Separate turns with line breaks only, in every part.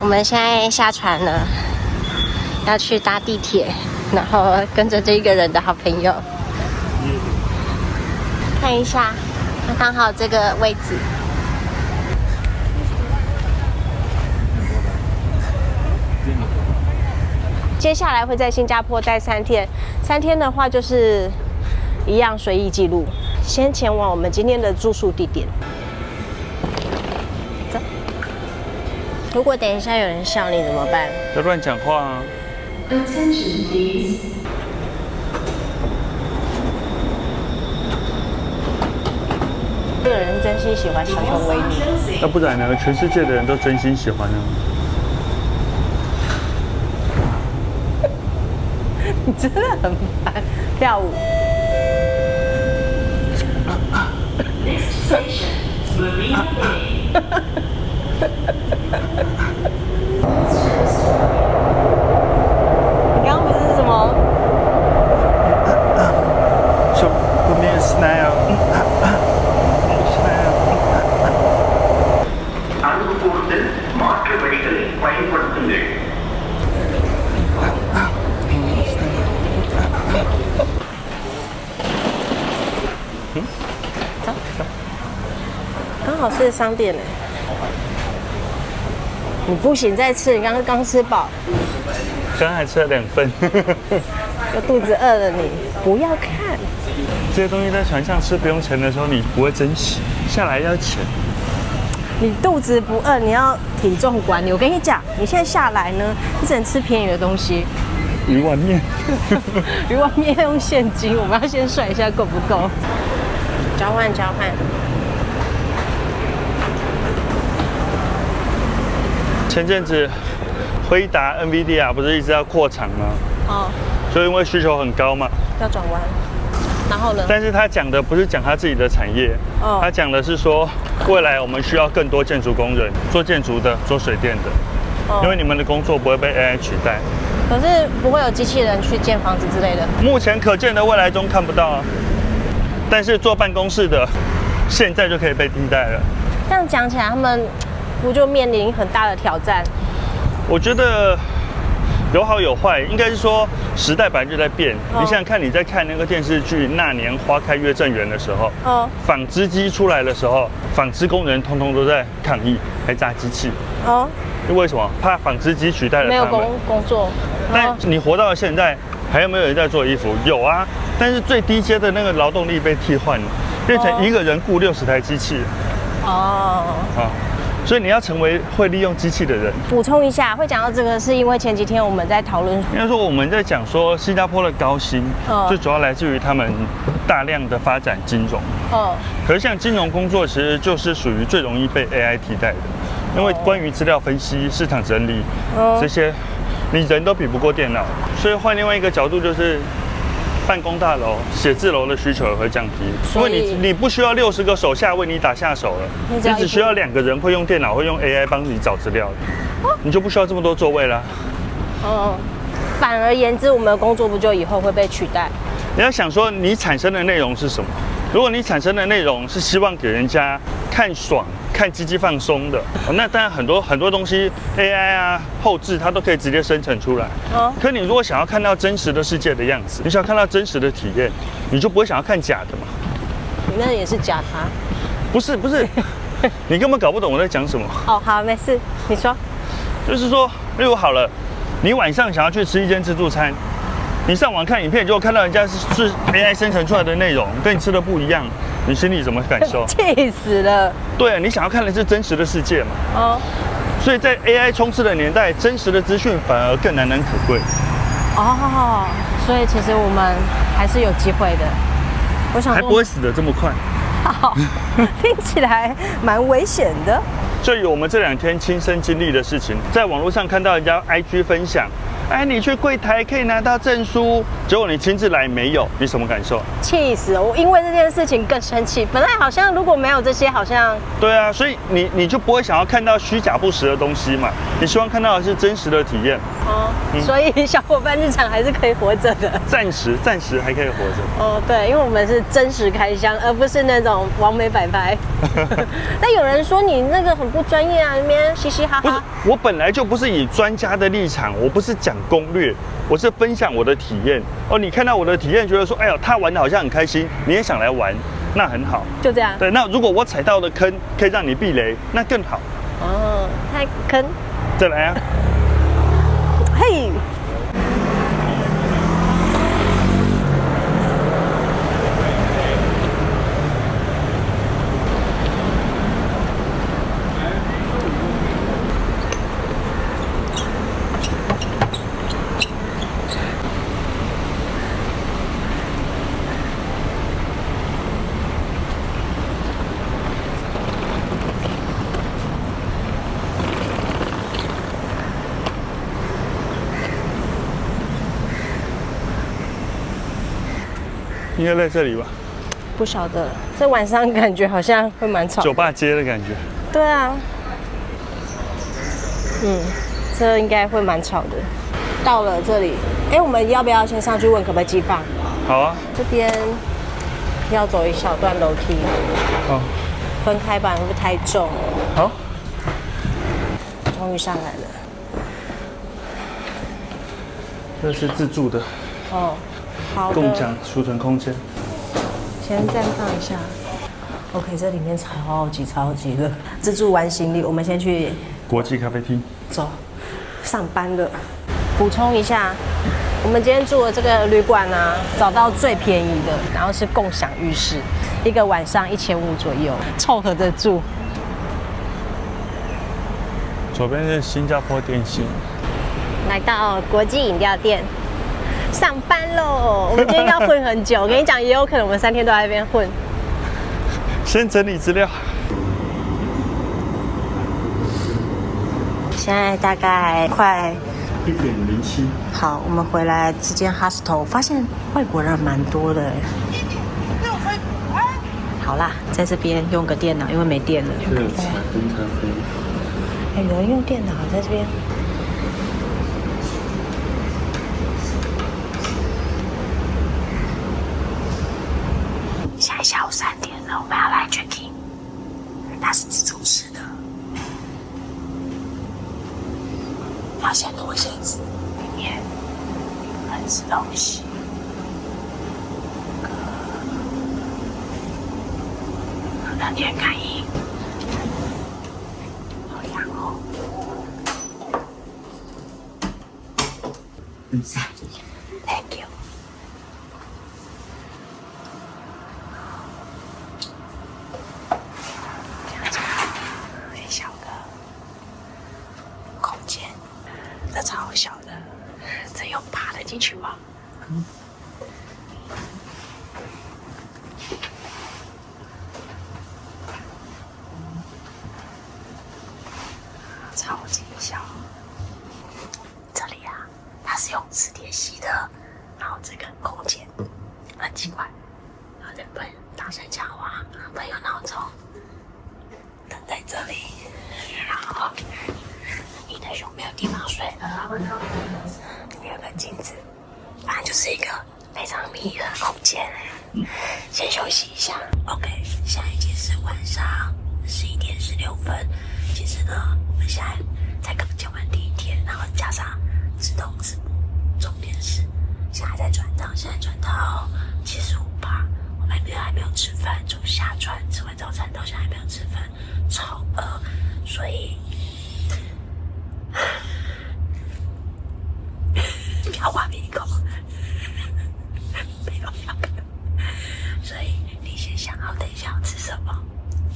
我们现在下船了，要去搭地铁，然后跟着这个人的好朋友，看一下，刚好这个位置。接下来会在新加坡待3天，3天的话就是一样随意记录。先前往我们今天的住宿地点。走。如果等一下有人笑你怎么办？
要乱讲话啊！
Attention, please.
这个人真心喜欢小熊维尼。
那不然呢？全世界的人都真心喜欢呢。
你真的很烦，跳舞。
Next station, Marina Bay.
你刚刚不是什么？
So, put me a snail.
அனுப்புவதில் மாற்று வழிகளை பயன்படுத்துங்கள்.
刚好是商店哎。你不行，再吃，你刚吃饱，
刚才吃了2份。
又肚子饿了你，不要看。
这些东西在船上吃不用钱的时候，你不会珍惜，下来要钱。
你肚子不饿，你要体重管理。我跟你讲，你现在下来呢，你只能吃便宜的东西。
鱼丸面，
鱼丸面要用现金，我们要先算一下够不够。交换。
前阵子辉达 NVIDIA 不是一直要扩厂吗？
哦，
就因为需求很高嘛。
要转弯。然后呢？
但是他讲的不是讲他自己的产业，
哦
他讲的是说，未来我们需要更多建筑工人，做建筑的，做水电的，因为你们的工作不会被 AI 取代。
可是不会有机器人去建房子之类的。
目前可见的未来中看不到啊，但是坐办公室的，现在就可以被替代了。
这样讲起来，他们不就面临很大的挑战？
我觉得有好有坏，应该是说时代本来就在变。你想想看，你在看那个电视剧《那年花开月正圆》的时候，纺织机出来的时候，纺织工人通通都在抗议，还砸机器。为什么？怕纺织机取代了他们，
没有工作。
但你活到了现在，还有没有人在做衣服？有啊，但是最低阶的那个劳动力被替换了，变成一个人雇60台机器。所以你要成为会利用机器的人。
补充一下，会讲到这个，是因为前几天我们在讨论，
应该说我们在讲说新加坡的高薪，最主要来自于他们大量的发展金融。可是像金融工作，其实就是属于最容易被 AI 替代的，因为关于资料分析、市场整理这些，你人都比不过电脑。所以换另外一个角度就是。办公大楼、写字楼的需求也会降低，因为你不需要60个手下为你打下手了，你只需要2个人会用电脑、会用 AI 帮你找资料，你就不需要这么多座位啦。
反而言之，我们的工作不就以后会被取代？
你要想说，你产生的内容是什么？如果你产生的内容是希望给人家看爽、看鸡鸡放松的，那当然很多东西 AI 啊、后置它都可以直接生成出来。可你如果想要看到真实的世界的样子，你想要看到真实的体验，你就不会想要看假的嘛。
你那也是假他？
不是，你根本搞不懂我在讲什么。
好，没事，你说。
就是说，例如好了，你晚上想要去吃一间自助餐。你上网看影片，结果看到人家是 AI 生成出来的内容，跟你吃的不一样，你心里怎么感受？
气死了！
对啊，你想要看的是真实的世界嘛。所以在 AI 充斥的年代，真实的资讯反而更难能可贵。
所以其实我们还是有机会的。我想
还不会死得这么快。
好，听起来蛮危险的。
就以我们这2天亲身经历的事情，在网络上看到人家 IG 分享。你去柜台可以拿到证书，结果你亲自来没有，你什么感受？
气死了！我因为这件事情更生气。本来好像如果没有这些，好像
对啊，所以你就不会想要看到虚假不实的东西嘛？你希望看到的是真实的体验。
哦，所以小伙伴日常还是可以活着的。
暂时还可以活着。
哦，对，因为我们是真实开箱，而不是那种完美摆拍。但有人说你那个很不专业啊，那边嘻嘻哈
不是
哈。，
我本来就不是以专家的立场，我不是讲攻略，我是分享我的体验。哦，你看到我的体验，觉得说，哎呀，他玩的好像很开心，你也想来玩，那很好。
就这样。
对，那如果我踩到的坑可以让你避雷，那更好。
哦，太坑。
再来啊！
嘿。
应该在这里吧？
不晓得，这晚上感觉好像会蛮吵。
酒吧街的感觉。
对啊。这应该会蛮吵的。到了这里，我们要不要先上去问可不可以寄放？
好啊。
这边要走一小段楼梯。
好。
分开吧，会不会太重？
好。
终于上来了。
这是自助的。
哦。好的。
共享储存空间。
先暂放一下。OK， 这里面超级热。自助完行李，我们先去
国际咖啡厅。
走，上班了。补充一下，我们今天住的这个旅馆啊，找到最便宜的，然后是共享浴室，一个晚上1500左右，凑合着住。
左边是新加坡电信。
来到国际饮料店。上班喽！我们今天要混很久，我跟你讲，也有可能我们3天都在那边混。
先整理资料。
现在大概快
1:07。
好，我们回来这间 hostel， 发现外国人蛮多的。好啦，在这边用个电脑，因为没电了。
这有茶跟咖啡。
有人用电脑在这边。现在下午3点了，我们要来 check in。它是自助式的，要先脱鞋子，里面很吃东西。2点感应，好凉哦。Thank you。很小的空间，这超小的，这有爬得进去吗？超级小。这里啊，它是用磁铁吸的，然后这个空间很奇怪，然后人不能大声讲话，不能有闹钟，等在这里，然后你的熊没有地方睡了，有个镜子，反正就是一个非常迷的空间。先休息一下 ，OK， 下一节是晚上11:16。其实呢，我们现在才刚讲完第1天，然后加上自动字幕，重点是现在在转档，现在转到75%，我们还没有吃饭，从下船吃完早餐到现在还没有吃饭，超饿，所以不要挖鼻孔，没有想，所以你先想好等一下要吃什么。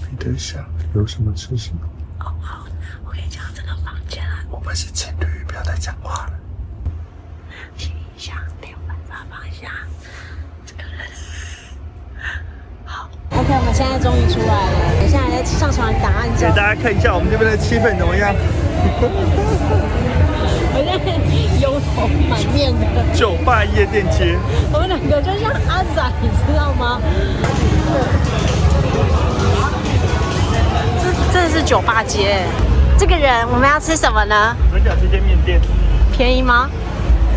没得想，有什么吃什么。
哦，好，我跟你讲这个房间啊，
我们是情侣，不要再讲话了。
听一下，没有办法放下这个人。好 ，OK， 我们现在终于出来了，等一下来上传档案之
给
后，
大家看一下我们这边的气氛怎么样？
我现在油头满面的。
酒吧夜店街，
我们2个就像阿仔，你知道吗？这是酒吧街。这个人，我们要吃什么呢？
很想吃间面店。
便宜吗？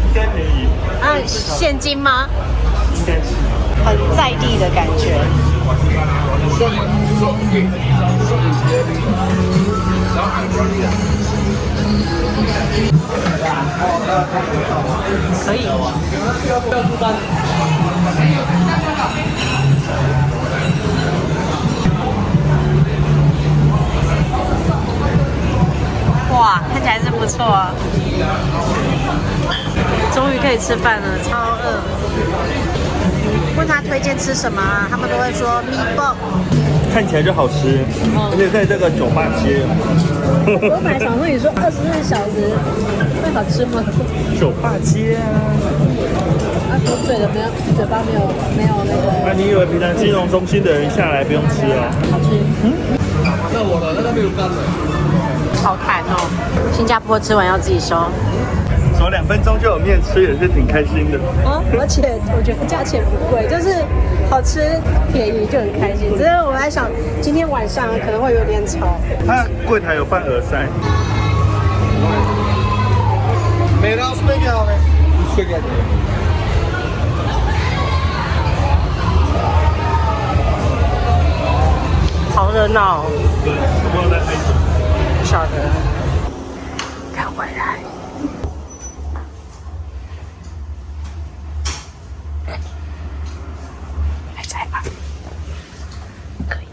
应该便宜。
现金吗？
应该是。
很在地的感觉。可以。哇，看起来是不错啊。终于可以吃饭了，超饿。问他推荐吃什么啊，他们都会说米爆。
看起来就好吃，而且在这个酒吧街。
我本来想问你说24小时会好吃吗？
酒吧街啊。
我嘴的没有，嘴巴没有那个。
那你以为平常金融中心的人下来不用吃哦？
好吃。那我的那个没有干的。好惨哦！新加坡吃完要自己收。
走2分钟就有面吃，也是挺开心的。
而且我觉得价钱不贵，就是好吃便宜就很开心。只是我在想，今天晚上可能会有点吵。
它柜台有放耳塞。
没了，睡觉呗，睡觉。
好热闹。
对，不知道在拍什么。
不晓得。看回来。还在吧？可以。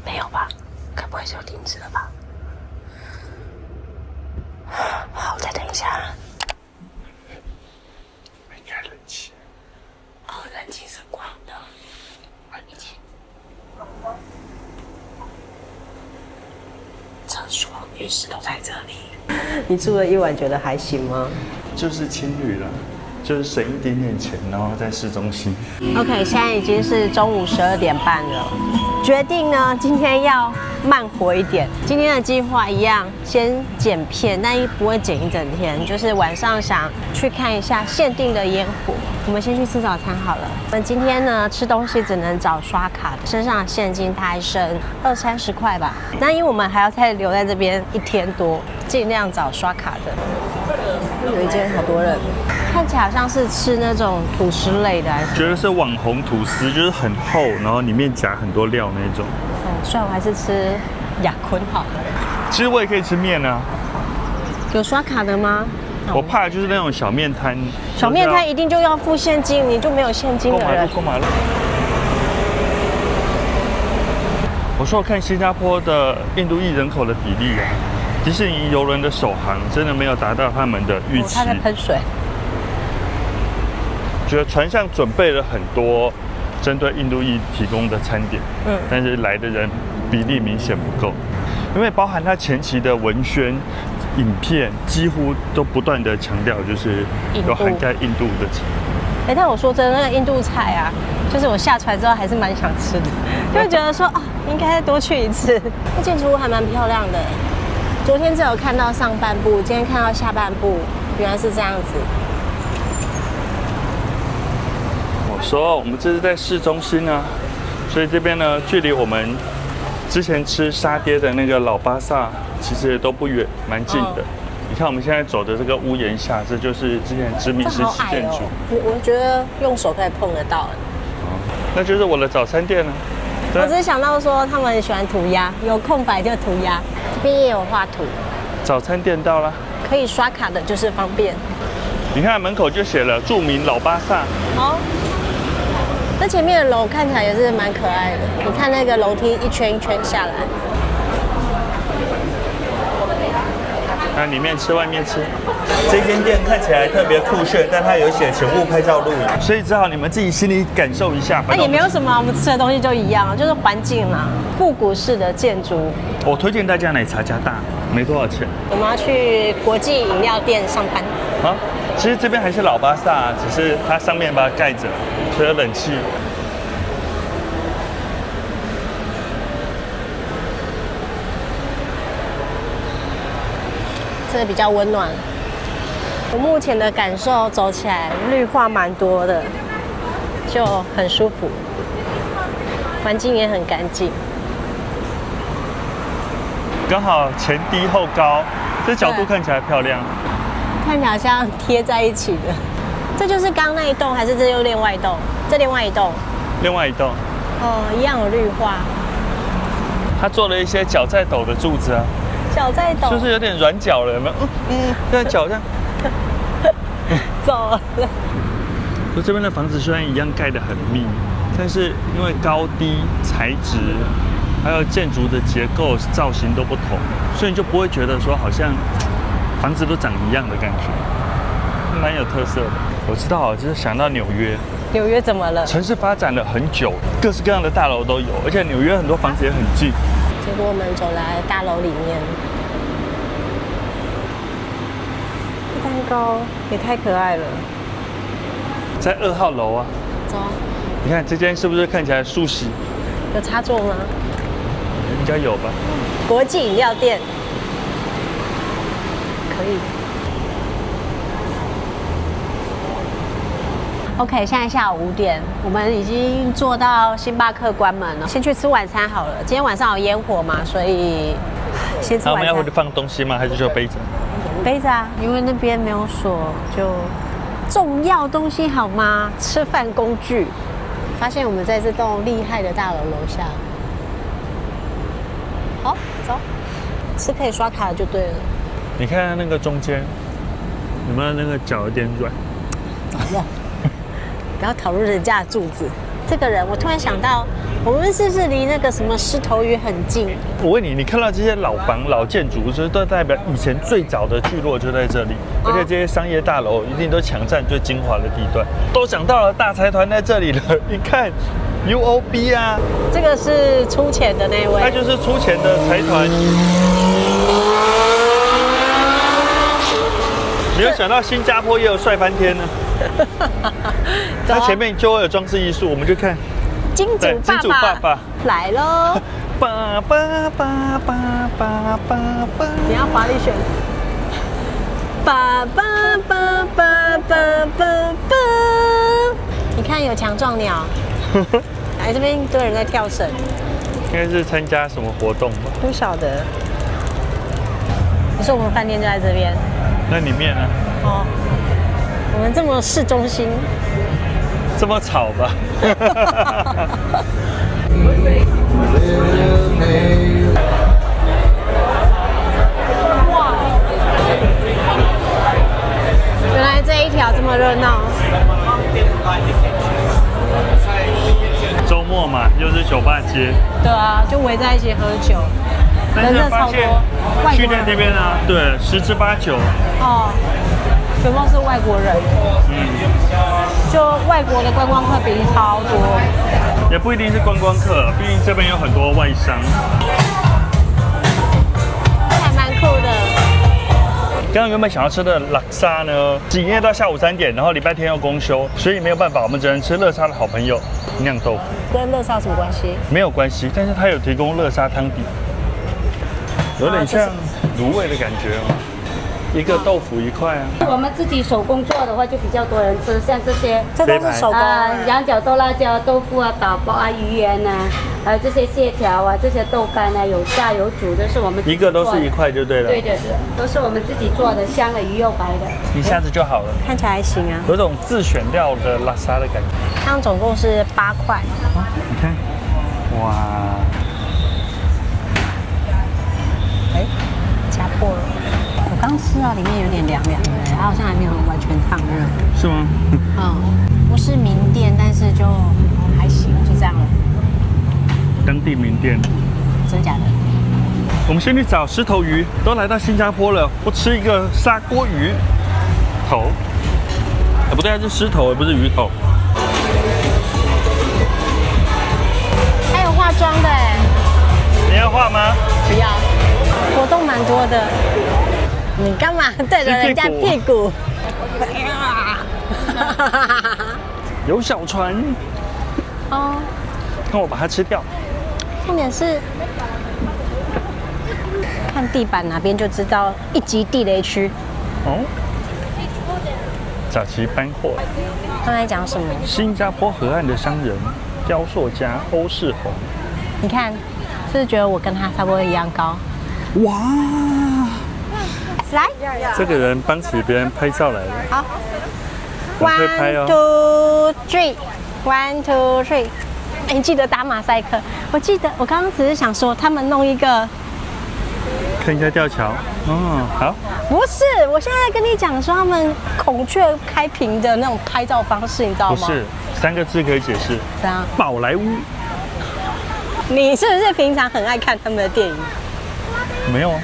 没有吧？该不会是有停止了吧？好，再等一下。
没开冷气。
哦，冷气是关的。厕所、浴室都在这里。你住了一晚，觉得还行吗？
就是青旅了，就是省一点点钱，然后在市中心。
OK， 现在已经是中午12点半了。决定呢，今天要慢活一点。今天的计划一样，先剪片，但不会剪一整天，就是晚上想去看一下限定的烟火。我们先去吃早餐好了。我们今天呢吃东西只能找刷卡的，身上的现金大概剩20-30块吧。那因为我们还要再留在这边1天多，尽量找刷卡的。有一间好多人。看起来好像是吃那种吐司类的，
觉得是网红吐司，就是很厚，然后里面夹很多料那种。
算了，我还是吃雅坤好了。
其实我也可以吃面啊。
有刷卡的吗？
我怕的就是那种小面摊。
小面摊一定就要付现金，你就没有现金的人。
过马路。我说我看新加坡的印度裔人口的比例啊，迪士尼邮轮的首航真的没有达到他们的预期。
他在喷水。
觉得船上准备了很多针对印度裔提供的餐点，但是来的人比例明显不够，因为包含他前期的文宣、影片，几乎都不断的强调，就是有涵盖印度的。
但我说真的，那个印度菜啊，就是我下船之后还是蛮想吃的，就会觉得说应该再多去一次。那建筑物还蛮漂亮的，昨天只有看到上半部，今天看到下半部，原来是这样子。
我说我们这是在市中心啊，所以这边呢，距离我们之前吃沙爹的那个老巴萨其实都不远，蛮近的。你看我们现在走的这个屋檐下，这就是之前殖民时期建筑。
我觉得用手可以碰得到。
那就是我的早餐店了。
我只是想到说他们很喜欢涂鸦，有空白就涂鸦。这边也有画图。
早餐店到了，
可以刷卡的，就是方便。
你看门口就写了著名老巴萨。
那前面的楼看起来也是蛮可爱的，你看那个楼梯一圈一圈下来。
那里面吃，外面吃。
这间店看起来特别酷炫，但它有写请勿拍照录影，
所以只好你们自己心里感受一下。
那也没有什么，我们吃的东西就一样，就是环境嘛，复古式的建筑。
我推荐大家奶茶加大，没多少钱。
我们要去国际饮料店上班。
其实这边还是老巴萨，只是它上面把它盖着，所以有冷气。
真的比较温暖。我目前的感受，走起来绿化蛮多的，就很舒服，环境也很干净。
刚好前低后高，这角度看起来漂亮。
看起来像贴在一起的。这就是刚那一栋，还是这又另外一栋？这另外一栋。
另外一栋。
哦，一样有绿化。
他做了一些脚在抖的柱子啊。
脚在抖。
就是有点软脚了，有没有？这脚这样。
走了。
就这边的房子虽然一样盖得很密，但是因为高低、材质，还有建筑的结构、造型都不同，所以你就不会觉得说好像房子都长一样的感觉，蛮有特色的。我知道，就是想到纽约。
纽约怎么了？
城市发展了很久，各式各样的大楼都有，而且纽约很多房子也很近。
结果我们走来大楼里面，蛋糕也太可爱了。
在2号楼啊。
走。
你看这间是不是看起来舒适？
有插座吗？
应该有吧。
国际饮料店。可以。OK， 现在下午5点，我们已经坐到星巴克关门了，先去吃晚餐好了。今天晚上有烟火嘛，所以先吃晚餐。
我们要回去放东西吗？还是就杯子？
杯子啊，因为那边没有锁，就重要东西好吗？吃饭工具。发现我们在这栋厉害的大楼楼下。好，走，吃可以刷卡就对了。
你看那个中间，有没有那个脚有点软？
不要讨论人家的柱子。这个人，我突然想到，我们是不是离那个什么狮头屿很近？
我问你，你看到这些老房、老建筑，这都代表以前最早的聚落就在这里，而且这些商业大楼一定都抢占最精华的地段。都讲到了大财团在这里了，你看 UOB 啊，
这个是出钱的那位，
他就是出钱的财团。没有想到新加坡也有帅翻天呢。它前面就会有装饰艺术，我们就看。
金主爸爸来喽！
爸爸爸爸爸爸爸，
你要华丽选。爸爸爸爸爸爸爸，你看有强壮鸟。来这边一堆人在跳绳，
应该是参加什么活动吧？
不晓得。你说我们饭店就在这边？
那里面呢？
哦，我们这么市中心，
这么吵吧？
哇！原来这一条这么热闹。
周末嘛，又是酒吧街。
对啊，就围在一起喝酒。
但是发现去年那边啊，对，10之8九。
哦，全部是外国人。就外国的观光客比例超多。
也不一定是观光客，毕竟这边有很多外商。
还蛮酷的。
刚刚原本想要吃的拉沙呢，营业到下午3点，然后礼拜天要公休，所以没有办法，我们只能吃乐沙的好朋友酿豆腐。
跟乐沙什么关系？
没有关系，但是它有提供乐沙汤底，有点像卤味的感觉哦。一个豆腐1块啊。
我们自己手工做的话就比较多人吃，像这些，
这都是手工
羊角豆、辣椒豆腐啊、打包啊、鱼圆啊，还有这些蟹条啊、这些豆干啊，有炸有煮，都是我们自己做的。
一个都是1块就对了。
对对对，都是我们自己做的，香的鱼肉白的。
一下子就好了。
看起来还行啊，
有种自选料的拉沙的感觉。
这样总共是8块。
你看，哇！
哎，加破了。我刚吃到里面有点凉凉的，它好像还没有完全烫热。
是吗？
不是名店，但是就还行，就这样了。
当地名店。
真假的？
我们先去找狮头鱼，都来到新加坡了，不吃一个砂锅鱼头。不对，它是狮头，而不是鱼头。
还有化妆的哎。
你要画吗？
不要。活动蛮多的。你干嘛对着人家屁股？
有小船。
哦。
看我把它吃掉。
重点是看地板哪边就知道1级地雷区。
哦。早期搬货。
刚才讲什么？
新加坡河岸的商人，雕塑家欧世宏。
你看，是不是觉得我跟他差不多一样高？
哇！
来
这个人帮起别人拍照来了，
好
很会拍
，1
哦。
2 3 1 2 3。哎，你记得打马赛克？我记得，我刚刚只是想说，他们弄一个，
看一下吊桥。哦，好。
不是，我现在跟你讲说他们孔雀开屏的那种拍照方式，你知道吗？
不是，3个字可以解释。
怎样？
宝莱坞。
你是不是平常很爱看他们的电影？
没有啊。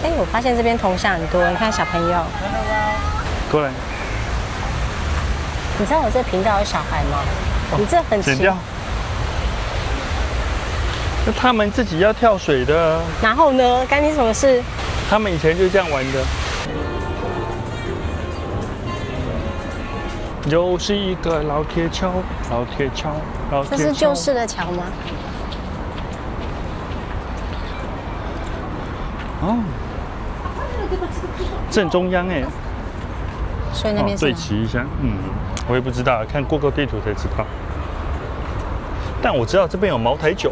哎，我发现这边同乡很多，你看小朋友。
过来。
你知道我这频道有小孩吗？你这很
剪掉。那他们自己要跳水的。
然后呢？干你什么事？
他们以前就这样玩的。又是一个老铁桥，老铁桥，老铁桥。
这是旧式的桥吗？
哦，正中央哎。
所以那边是
对齐一下，我也不知道，看 Google 地图才知道。但我知道这边有茅台酒。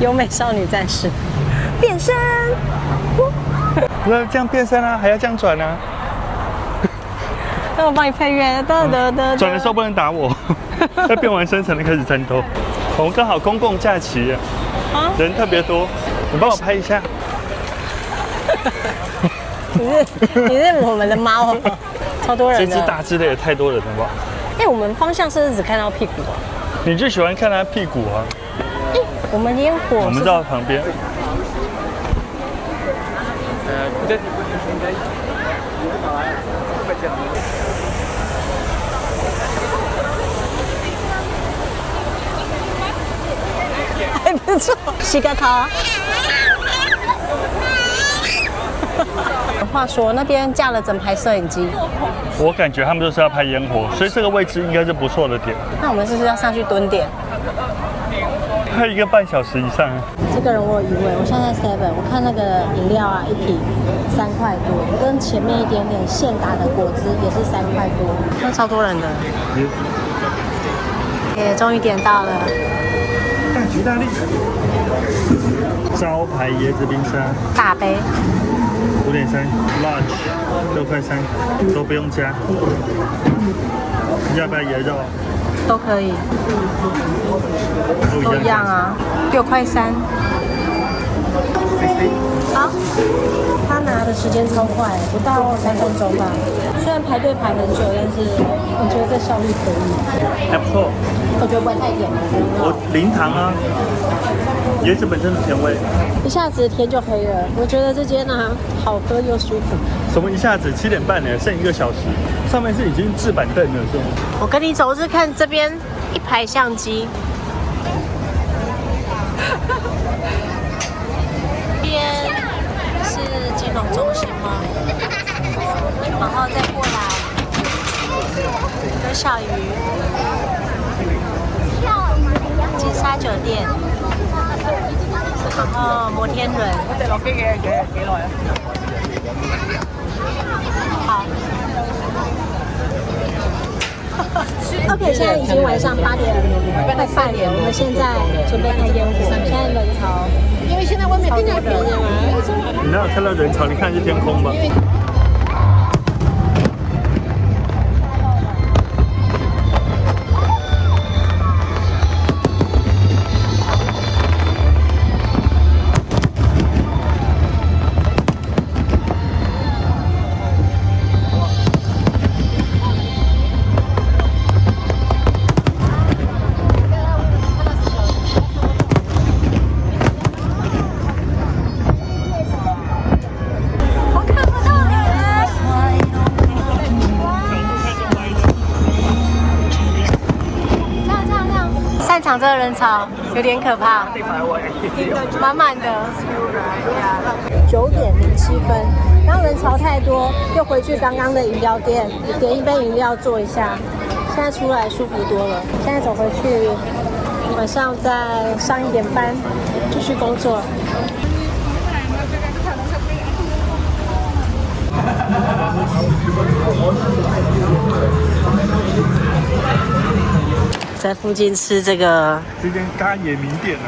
优美少女战士变身，
不要这样变身啊，还要这样转啊。
那我帮你配乐，
转的时候不能打我，要变完身才能开始战斗。我们刚好公共假期，人特别多，你帮我拍一下。
你是我们的猫，超多人的。
这只大只的也太多人了吧？
哎，我们方向是不是只看到屁股啊？
你就喜欢看它屁股啊？
我们烟火，
我们到旁边。
还不错，洗个头。话说那边架了整排摄影机，
我感觉他们就是要拍烟火，所以这个位置应该是不错的点。
那我们是不是要上去蹲点？
拍1个半小时以上。
这个人我有疑问，我现在在 7，我看那个饮料啊，1瓶3块多，跟前面一点点现打的果汁也是3块多，那超多人的。也终于点到了。
大吉大利，招牌椰子冰沙，
大杯
5.3 ，large 6块3，都不用加。要不要椰肉？
都可以，都一样啊，6块3。好，他拿的时间超快，不到3分钟吧。虽然排队排很久，但是我觉得这效率可以，
还不错。
我觉得不会太甜。
我零糖啊，椰子本身的甜味。
一下子天就黑了，我觉得这间呢好喝又舒服。
什么一下子7点半呢？剩1个小时，上面是已经置板凳了，是吗？
我跟你走是看这边一排相机，这边是金融中心吗？然后再过来有小鱼，金沙酒店，然后摩天轮。好。OK， 现在已经晚上8点快半了，我们现在准备看烟火。现在人潮，因为现在外面超多人。
你哪有看到人潮？你看是天空吗？
这个人潮有点可怕，满满的。9点07分，然后人潮太多，又回去刚刚的饮料店点一杯饮料坐一下，现在出来舒服多了。现在走回去，晚上再上1点班继续工作。在附近吃这个，
这间咖椰名店啊。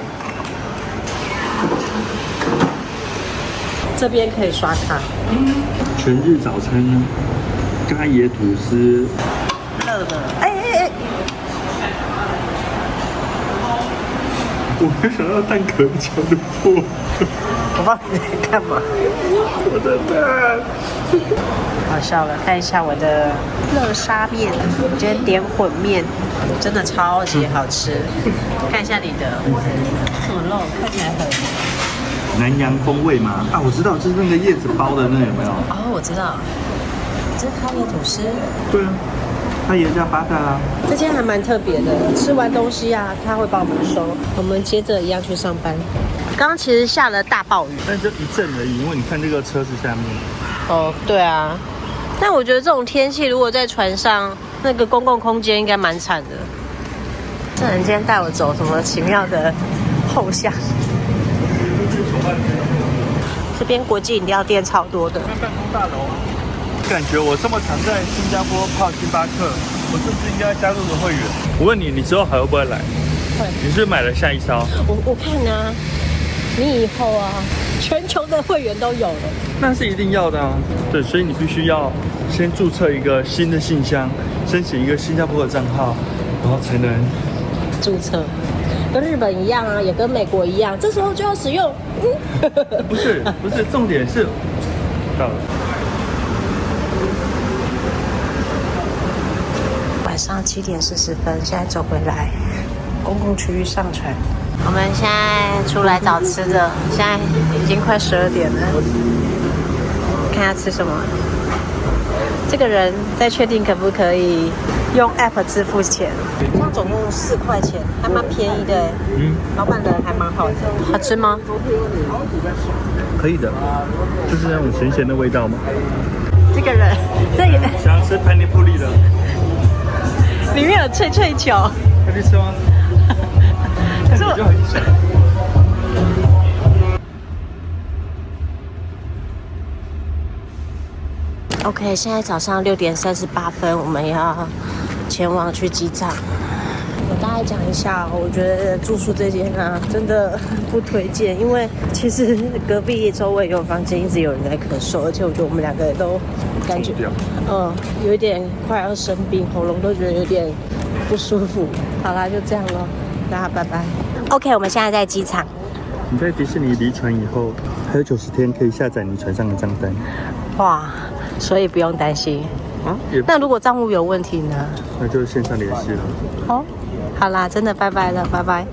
这边可以刷卡。
全日早餐呢，咖椰吐司。
热的，哎，
我没想到蛋壳抢得破。
我帮你干嘛？
我的蛋。
好笑了，看一下我的热沙面，我今天点混面，真的超级好吃。看一下你的，什么肉？看起来很……
南洋风味吗？啊，我知道，就是那个叶子包的那有没有？
哦，我知道，这是咖椰吐司。
对啊，它也加巴达啦。
这间还蛮特别的，吃完东西啊，他会帮我们收，我们接着一样去上班。刚刚其实下了大暴雨，
但就一阵而已，因为你看这个车子下面。
哦，对啊。但我觉得这种天气，如果在船上，那个公共空间应该蛮惨的。这人今天带我走什么奇妙的后巷？这边国际饮料店超多的。
看办公大楼，感觉我这么常在新加坡泡星巴克，我是不是应该加入个会员？我问你，你之后还会不会来？
会。
你是不是买了下一艘？
我看啊，你以后啊，全球的会员都有了。
那是一定要的啊。对，所以你必须要先注册一个新的信箱，申请一个新加坡的账号，然后才能
注册。跟日本一样啊，也跟美国一样，这时候就要使用。
不是，重点是到了。
晚上7点40分，现在走回来，公共区域上船。我们现在出来找吃的，现在已经快12点了。看下吃什么。这个人在确定可不可以用 App 支付钱，这样总共4块钱，还蛮便宜的。老板人还蛮好的。好吃吗？
可以的，就是那种咸咸的味道吗？
这个人，
想吃盘尼布利的，
里面有脆脆球。
要去吃吗？可是我就很想。
OK， 现在早上6点38分，我们要前往去机场。我大概讲一下，我觉得住宿这间啊，真的不推荐，因为其实隔壁周围有房间，一直有人在咳嗽，而且我觉得我们2个人都感觉，有一点快要生病，喉咙都觉得有点不舒服。好啦，就这样咯，大家拜拜。OK， 我们现在在机场。
你在迪士尼离船以后，还有90天可以下载你船上的账单。
哇，所以不用担心。那如果账务有问题呢？
那就线上联系了。
好啦，真的拜拜了，拜拜。